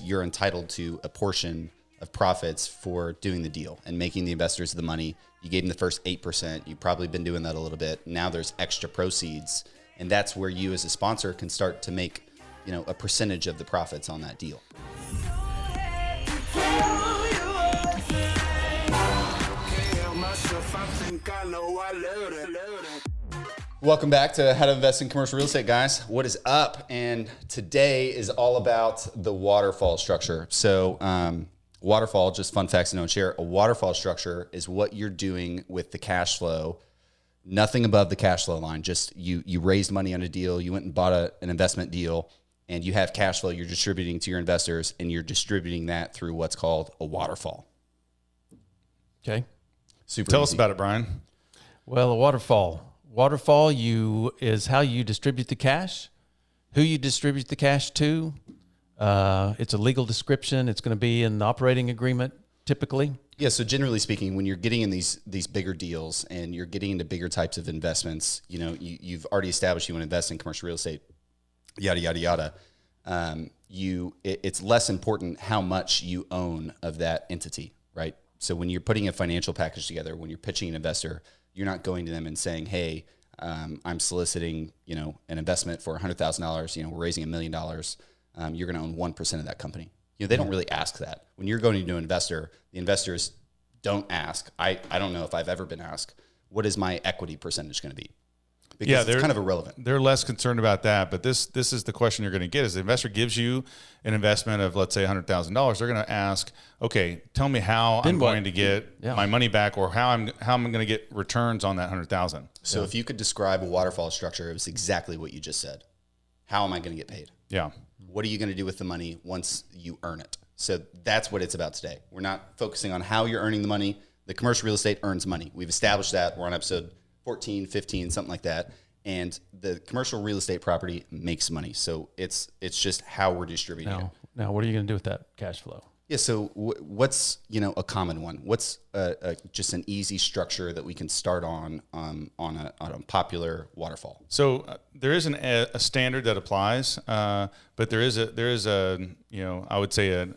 you're entitled to a portion of profits for doing the deal and making the investors the money. You gave them the first 8%. You've probably been doing that a little bit. Now there's extra proceeds. And that's where you as a sponsor can start to make, a percentage of the profits on that deal. Welcome back to How to Invest in Commercial Real Estate, guys. What is up? And today is all about the waterfall structure. So waterfall, just fun facts to know and share. A waterfall structure is what you're doing with the cash flow. Nothing above the cash flow line. Just you raised money on a deal. You went and bought an investment deal, and you have cash flow you're distributing to your investors, and you're distributing that through what's called a waterfall. Okay. Super Tell easy. us about it, Brian. Well, a waterfall. Waterfall is how you distribute the cash, who you distribute the cash to. It's a legal description. It's going to be in the operating agreement typically. Yeah, so generally speaking, when you're getting in these bigger deals and you're getting into bigger types of investments, you've already established you want to invest in commercial real estate, yada, yada, yada. It's less important how much you own of that entity, right? So when you're putting a financial package together, when you're pitching an investor, you're not going to them and saying, hey, I'm soliciting, an investment for $100,000, we're raising $1 million. You're going to own 1% of that company. They don't really ask that. When you're going to an investor, the investors don't ask. I don't know if I've ever been asked, what is my equity percentage going to be? Because it's kind of irrelevant. They're less concerned about that, but this is the question you're going to get. Is the investor gives you an investment of, let's say, $100,000, they're going to ask, okay, tell me how I'm going to get my money back, or how I'm going to get returns on that $100,000. So if you could describe a waterfall structure, it was exactly what you just said. How am I going to get paid? Yeah. What are you going to do with the money once you earn it? So that's what it's about today. We're not focusing on how you're earning the money. The commercial real estate earns money. We've established that. We're on episode 14, 15, something like that. And the commercial real estate property makes money. So it's just how we're distributing it. Now, what are you going to do with that cash flow? Yeah. So what's, a common one? What's just an easy structure that we can start on a popular waterfall? So there isn't a standard that applies, but there is a I would say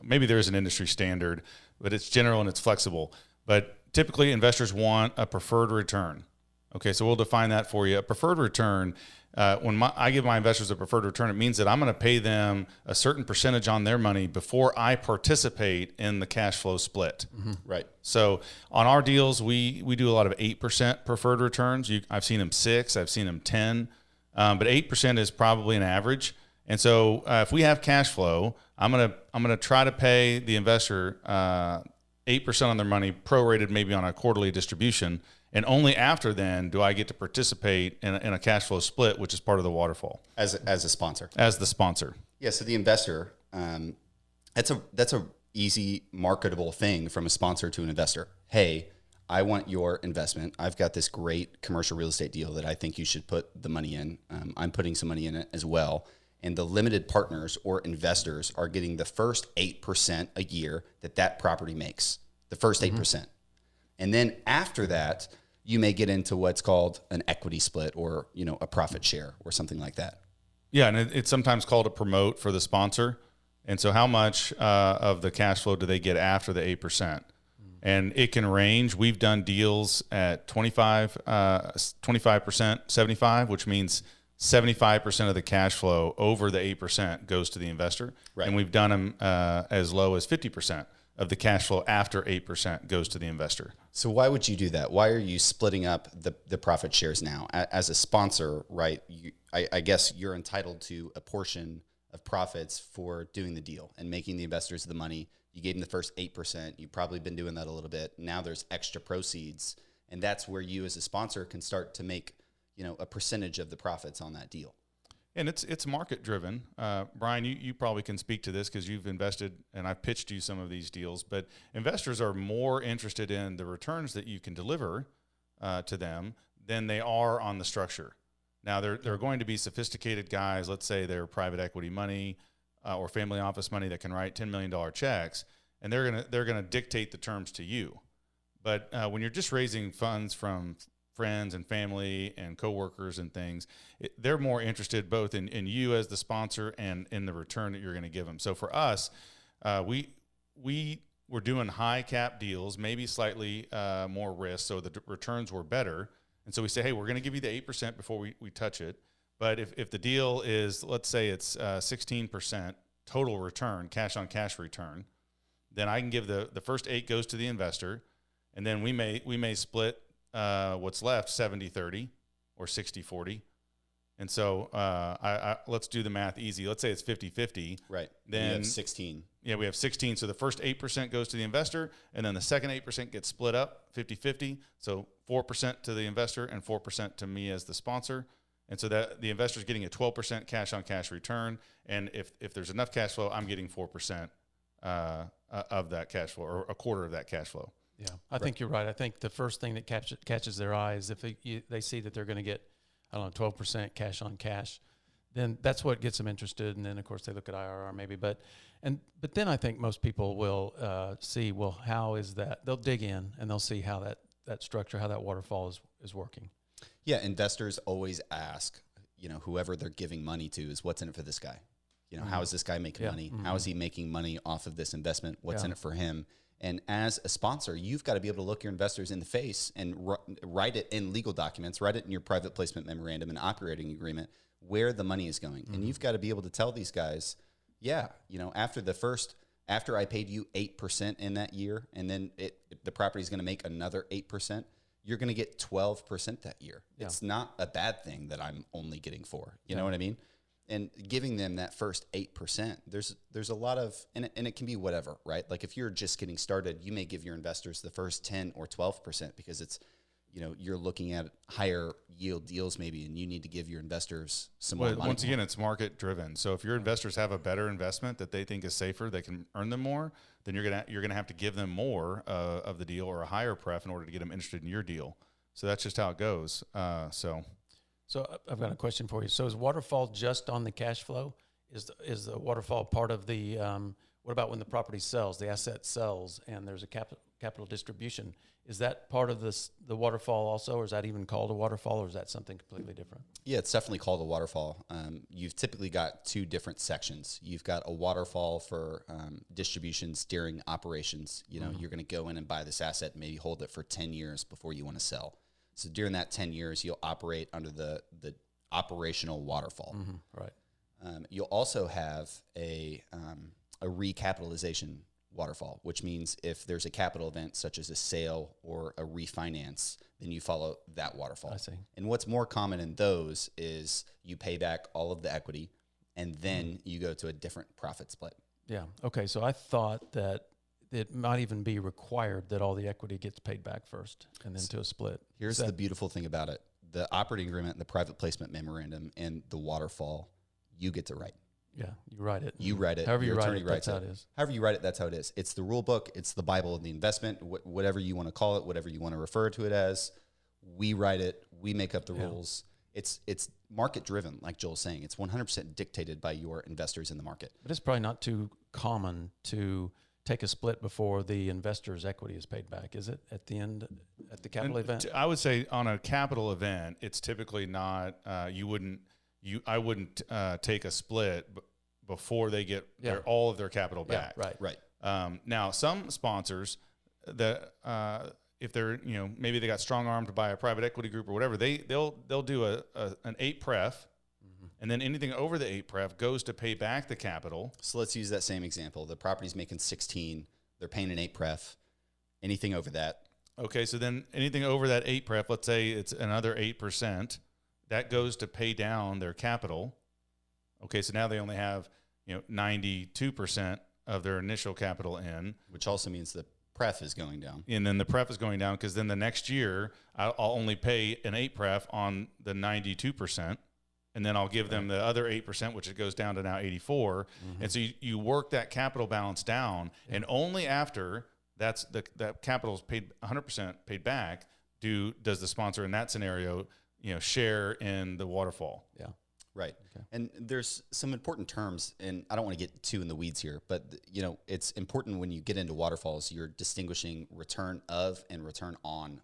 maybe there is an industry standard, but it's general and it's flexible. But typically investors want a preferred return. Okay, so we'll define that for you. A preferred return, when I give my investors a preferred return, it means that I'm going to pay them a certain percentage on their money before I participate in the cash flow split. Mm-hmm. Right. So on our deals, we do a lot of 8% preferred returns. I've seen them 6, I've seen them 10, but 8% is probably an average. And so if we have cash flow, I'm gonna try to pay the investor 8% on their money, prorated maybe on a quarterly distribution. And only after then do I get to participate in a cash flow split, which is part of the waterfall. As a sponsor. As the sponsor. Yeah. So the investor, that's a easy marketable thing from a sponsor to an investor. Hey, I want your investment. I've got this great commercial real estate deal that I think you should put the money in. I'm putting some money in it as well. And the limited partners or investors are getting the first 8% a year that property makes, the first 8%. And then after that, you may get into what's called an equity split or, a profit share or something like that. Yeah, and it's sometimes called a promote for the sponsor. And so how much of the cash flow do they get after the 8%? And it can range. We've done deals at 25%, 75, which means 75% of the cash flow over the 8% goes to the investor. Right. And we've done them as low as 50% of the cash flow after 8% goes to the investor. So why would you do that? Why are you splitting up the profit shares now? As a sponsor, right, I guess you're entitled to a portion of profits for doing the deal and making the investors the money. You gave them the first 8%. You've probably been doing that a little bit. Now there's extra proceeds. And that's where you as a sponsor can start to make, a percentage of the profits on that deal. And it's market driven. Brian, you probably can speak to this because you've invested and I've pitched you some of these deals, but investors are more interested in the returns that you can deliver to them than they are on the structure. Now they're going to be sophisticated guys. Let's say they're private equity money or family office money that can write $10 million checks, and they're gonna dictate the terms to you. But when you're just raising funds from friends and family and coworkers and things, they're more interested both in you as the sponsor and in the return that you're going to give them. So for us, we were doing high cap deals, maybe slightly more risk, so the returns were better. And so we say, hey, we're going to give you the 8% before we touch it. But if the deal is, let's say it's 16% total return, cash on cash return, then I can give the first 8 goes to the investor, and then we may split what's left 70-30 or 60-40. And so let's do the math easy. Let's say it's 50-50. Right. Then you have 16. Yeah, we have 16. So the first 8% goes to the investor, and then the second 8% gets split up 50-50. So 4% to the investor and 4% to me as the sponsor. And so that the investor is getting a 12% cash on cash return. And if there's enough cash flow, I'm getting 4% of that cash flow, or a quarter of that cash flow. Yeah, I think you're right. I think the first thing that catches their eye is if they see that they're going to get, I don't know, 12% cash on cash, then that's what gets them interested. And then of course they look at IRR maybe, but then I think most people will see, well, how is that? They'll dig in and they'll see how that structure, how that waterfall is working. Yeah, investors always ask, whoever they're giving money to is, what's in it for this guy? How is this guy making money? How is he making money off of this investment? What's in it for him? And as a sponsor, you've got to be able to look your investors in the face and write it in legal documents, write it in your private placement memorandum and operating agreement where the money is going. And you've got to be able to tell these guys, after I paid you 8% in that year, and then the property is going to make another 8%, you're going to get 12% that year. Yeah. It's not a bad thing that I'm only getting 4%. You know what I mean? And giving them that first 8%, there's a lot of, and it can be whatever, right? Like if you're just getting started, you may give your investors the first 10 or 12% because it's, you're looking at higher yield deals maybe, and you need to give your investors some more money. Once again, it's market driven. So if your investors have a better investment that they think is safer, they can earn them more, then you're gonna have to give them more of the deal or a higher pref in order to get them interested in your deal. So that's just how it goes. So I've got a question for you. So is waterfall just on the cash flow? Is the waterfall part of the, what about when the property sells, the asset sells, and there's a capital distribution? Is that part of the waterfall also, or is that even called a waterfall, or is that something completely different? Yeah, it's definitely called a waterfall. You've typically got 2 different sections. You've got a waterfall for distributions during operations. You're going to go in and buy this asset and maybe hold it for 10 years before you want to sell. So during that 10 years, you'll operate under the operational waterfall. Right. You'll also have a recapitalization waterfall, which means if there's a capital event such as a sale or a refinance, then you follow that waterfall. I see. And what's more common in those is you pay back all of the equity and then you go to a different profit split. Yeah. Okay. So I thought that it might even be required that all the equity gets paid back first and then to a split. Here's the beautiful thing about it. The operating agreement, the private placement memorandum, and the waterfall, you get to write. Yeah, you write it. You write it. However your you attorney write it, writes that's how it is. However you write it, that's how it is. It's the rule book. It's the Bible of the investment, whatever you want to call it, whatever you want to refer to it as. We write it. We make up the rules. It's market driven, like Joel's saying. It's 100% dictated by your investors in the market. But it's probably not too common to take a split before the investor's equity is paid back, is it? At the end, at the capital event? I would say on a capital event, it's typically not. I wouldn't take a split before they get all of their capital back. Yeah, right. Now, some sponsors that if they're maybe they got strong armed by a private equity group or whatever, they'll do an 8 pref. And then anything over the 8 pref goes to pay back the capital. So let's use that same example. The property's making 16. They're paying an 8 pref. Anything over that. Okay, so then anything over that 8 pref, let's say it's another 8%, that goes to pay down their capital. Okay, so now they only have 92% of their initial capital in. Which also means the pref is going down. And then the pref is going down because then the next year I'll only pay an 8 pref on the 92%. And then I'll give them the other 8%, which it goes down to now 84. And so you work that capital balance down, and only after that capital is paid 100% paid back does the sponsor in that scenario share in the waterfall. Yeah. Right. Okay. And there's some important terms, and I don't want to get too in the weeds here, but it's important when you get into waterfalls, you're distinguishing return of and return on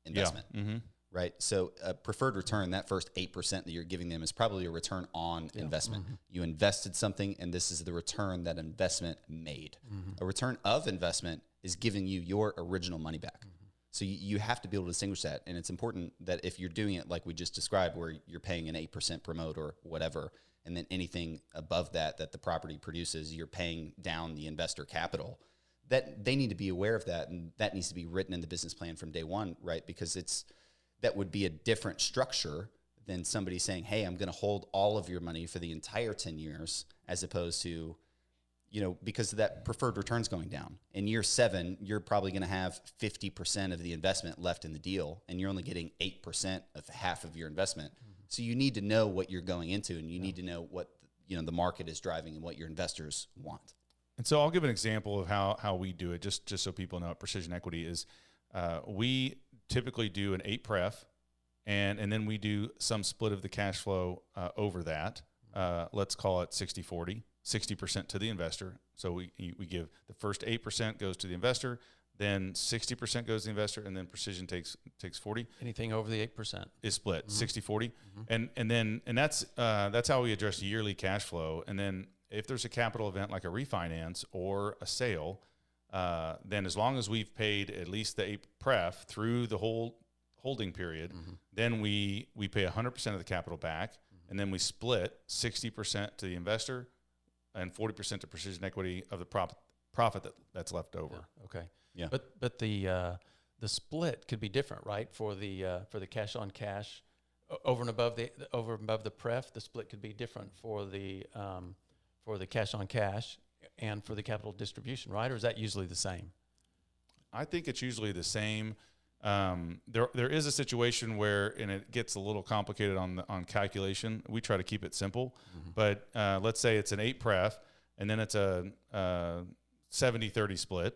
investment. Yeah. right? So a preferred return, that first 8% that you're giving them is probably a return on investment. You invested something, and this is the return that investment made. A return of investment is giving you your original money back. So you have to be able to distinguish that. And it's important that if you're doing it like we just described, where you're paying an 8% promote or whatever, and then anything above that the property produces, you're paying down the investor capital, that they need to be aware of that. And that needs to be written in the business plan from day one, right? Because that would be a different structure than somebody saying, hey, I'm going to hold all of your money for the entire 10 years, as opposed to, because that preferred return's going down. In year 7, you're probably going to have 50% of the investment left in the deal, and you're only getting 8% of half of your investment. So you need to know what you're going into, and you need to know what the market is driving and what your investors want. And so I'll give an example of how we do it, just so people know what Precision Equity is. We typically do an 8 pref, and then we do some split of the cash flow over that. Let's call it 60-40. 60% to the investor. So we give the first 8% goes to the investor, then 60% goes to the investor, and then Precision takes 40. Anything over the 8% is split 60-40. And that's how we address yearly cash flow. And then if there's a capital event like a refinance or a sale, then as long as we've paid at least the 8 pref through the whole holding period, then we pay 100% of the capital back, and then we split 60% to the investor and 40% to Precision Equity of the profit that's left over. Yeah. Okay. Yeah. But the split could be different, right? For the cash on cash over and above the pref, the split could be different for the cash on cash and for the capital distribution, right? Or is that usually the same? I think it's usually the same. There is a situation where, and it gets a little complicated on calculation. We try to keep it simple, but let's say it's an 8 pref, and then it's a 70-30 split,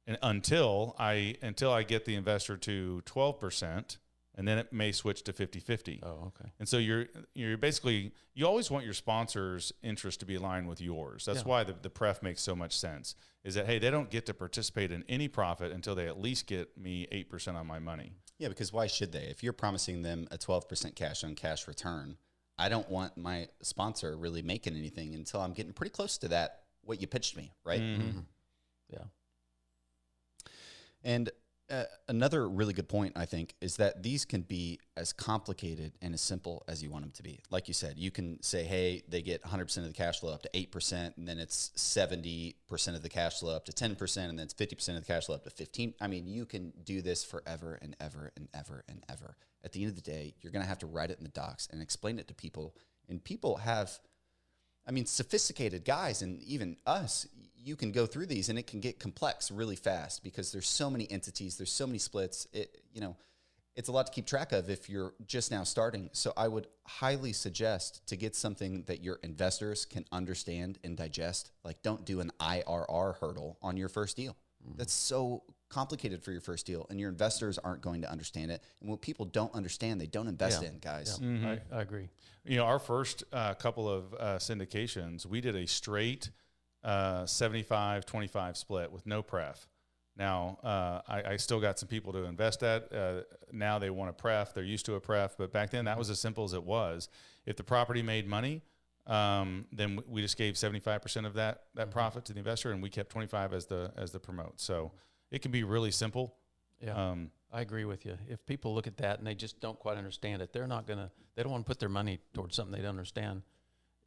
and until I get the investor to 12%, and then it may switch to 50-50. Oh, okay. And so you're basically, you always want your sponsor's interest to be aligned with yours. That's why the pref makes so much sense, is that, hey, they don't get to participate in any profit until they at least get me 8% on my money. Yeah, because why should they? If you're promising them a 12% cash on cash return, I don't want my sponsor really making anything until I'm getting pretty close to that, what you pitched me, right? Yeah. And another really good point, I think, is that these can be as complicated and as simple as you want them to be. Like you said, you can say, hey, they get 100% of the cash flow up to 8%, and then it's 70% of the cash flow up to 10%, and then it's 50% of the cash flow up to 15%. I mean, you can do this forever and ever and ever and ever. At the end of the day, you're going to have to write it in the docs and explain it to people. And people have, sophisticated guys, and even us, you can go through these and it can get complex really fast because there's so many entities, there's so many splits. It's a lot to keep track of if you're just now starting. So I would highly suggest to get something that your investors can understand and digest. Like, don't do an IRR hurdle on your first deal. That's so complicated for your first deal, and your investors aren't going to understand it. And what people don't understand, they don't invest in, guys. Yeah. I agree. Our first couple of syndications, we did a straight 75-25 split with no pref. Now, I still got some people to invest at. Now they want a pref. They're used to a pref. But back then, that was as simple as it was. If the property made money, then we just gave 75% of that profit to the investor, and we kept 25 as the promote. So it can be really simple. Yeah, I agree with you. If people look at that and they just don't quite understand it, they don't want to put their money towards something they don't understand.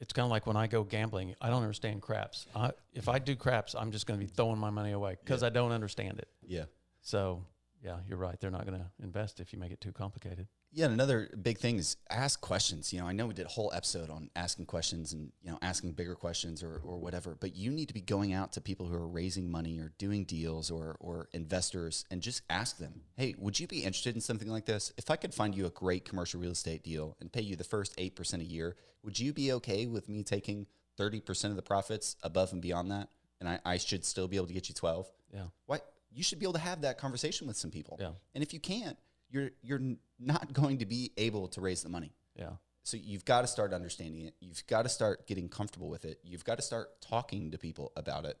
It's kind of like when I go gambling, I don't understand craps. If I do craps, I'm just going to be throwing my money away because I don't understand it. Yeah. So yeah, you're right. They're not going to invest if you make it too complicated. Yeah, and another big thing is ask questions. I know we did a whole episode on asking questions and, asking bigger questions or whatever, but you need to be going out to people who are raising money or doing deals or investors and just ask them, hey, would you be interested in something like this? If I could find you a great commercial real estate deal and pay you the first 8% a year, would you be okay with me taking 30% of the profits above and beyond that? And I should still be able to get you 12? Yeah. What? You should be able to have that conversation with some people. Yeah. And if you can't, you're not going to be able to raise the money. Yeah. So you've got to start understanding it. You've got to start getting comfortable with it. You've got to start talking to people about it,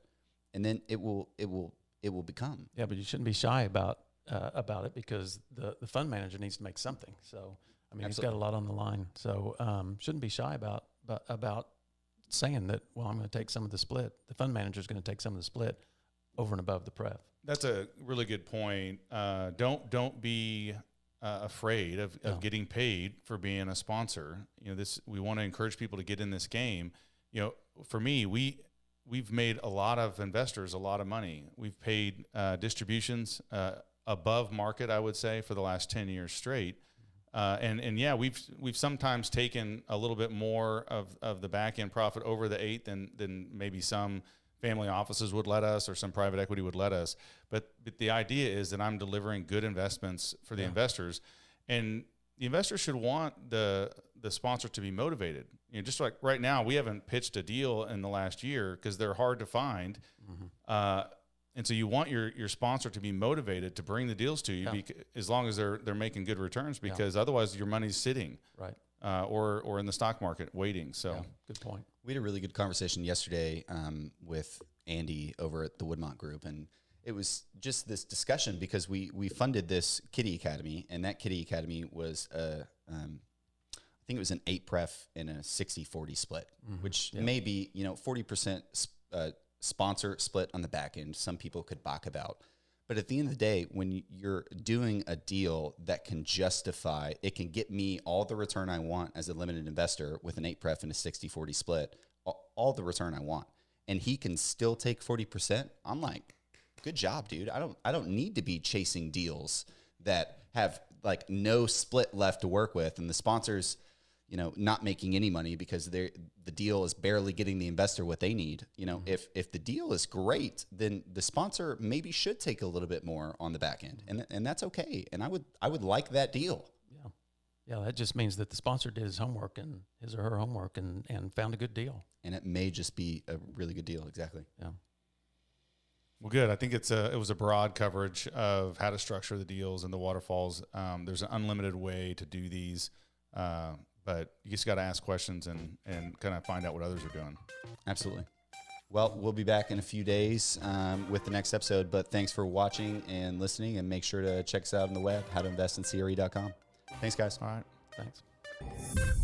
and then it will become. Yeah, but you shouldn't be shy about about it because the fund manager needs to make something. So, I mean, Absolutely. he's got a lot on the line. So shouldn't be shy about saying that, well, I'm going to take some of the split. The fund manager is going to take some of the split over and above the pref. That's a really good point. Don't be afraid of getting paid for being a sponsor. You know, we want to encourage people to get in this game. You know, for me, we've made a lot of investors a lot of money. We've paid distributions above market, I would say, for the last 10 years straight. And yeah, we've sometimes taken a little bit more of the back end profit over the 8 than maybe some family offices would let us or some private equity would let us. But the idea is that I'm delivering good investments for the investors, and the investor should want the sponsor to be motivated. You know, just like right now, we haven't pitched a deal in the last year because they're hard to find. And so you want your sponsor to be motivated to bring the deals to you, as long as they're making good returns, because otherwise your money's sitting, right, or in the stock market waiting. So good point. We had a really good conversation yesterday with Andy over at the Woodmont Group, and it was just this discussion because we funded this Kitty Academy, and that Kitty Academy was I think it was an 8 pref and a 60-40 split, which may be 40% sponsor split on the back end. Some people could balk about. But at the end of the day, when you're doing a deal that can justify, it can get me all the return I want as a limited investor with an 8 pref and a 60-40 split, all the return I want, and he can still take 40%, I'm like, good job, dude. I don't need to be chasing deals that have like no split left to work with, and the sponsors, not making any money because the deal is barely getting the investor what they need. If the deal is great, then the sponsor maybe should take a little bit more on the back end, and that's okay. And I would like that deal. Yeah, that just means that the sponsor did his homework and his or her homework and found a good deal. And it may just be a really good deal. Exactly. Yeah. Well, good. I think it was a broad coverage of how to structure the deals and the waterfalls. There's an unlimited way to do these. But you just got to ask questions and kind of find out what others are doing. Absolutely. Well, we'll be back in a few days with the next episode, but thanks for watching and listening, and make sure to check us out on the web, howtoinvestinCRE.com. Thanks, guys. All right. Thanks.